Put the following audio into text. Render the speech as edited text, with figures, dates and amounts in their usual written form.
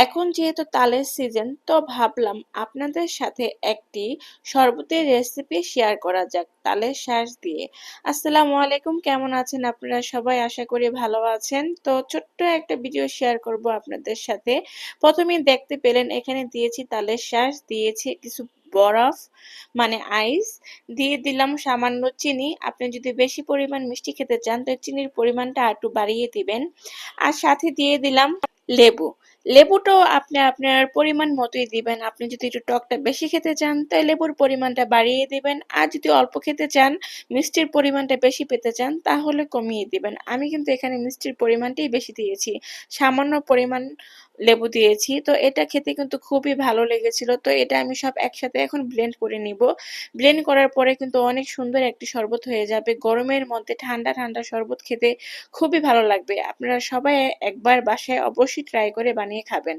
এখন যেহেতু তালের সিজন তো ভাবলাম আপনাদের সাথে একটি শরবতের রেসিপি শেয়ার করা যাক তালের শাঁস দিয়ে। আসসালামু আলাইকুম, কেমন আছেন আপনারা সবাই? আশা করি ভালো আছেন। তো ছোট্ট একটা ভিডিও শেয়ার করব আপনাদের সাথে। প্রথমেই দেখতে পেলেন এখানে দিয়েছি তালের শাঁস, দিয়েছি কিছু বরফ মানে আইস, দিয়ে দিলাম সামান্য চিনি। আপনি যদি বেশি পরিমাণ মিষ্টি খেতে চান তো চিনির পরিমাণটা একটু বাড়িয়ে দিবেন। আর সাথে দিয়ে দিলাম লেবু। লেবুটাও আপনি আপনার পরিমাণ মতোই দিবেন। আপনি যদি একটু টকটা বেশি খেতে চান তাই লেবুর পরিমাণটা বাড়িয়ে দিবেন। আর যদি অল্প খেতে চান, মিষ্টির পরিমাণটা বেশি পেতে চান তাহলে কমিয়ে দিবেন। আমি কিন্তু এখানে মিষ্টির পরিমাণটাই বেশি দিয়েছি। সামান্য পরিমাণ লেবু দিয়েছি। তো এটা খেতে কিন্তু খুবই ভালো লেগেছিল। তো এটা আমি সব একসাথে এখন ব্লেন্ড করে নিব। ব্লেন্ড করার পরে কিন্তু অনেক সুন্দর একটি শরবত হয়ে যাবে। গরমের মধ্যে ঠান্ডা ঠান্ডা শরবত খেতে খুবই ভালো লাগবে। আপনারা সবাই একবার বাসায় অবশ্যই ট্রাই করে বানিয়ে খাবেন।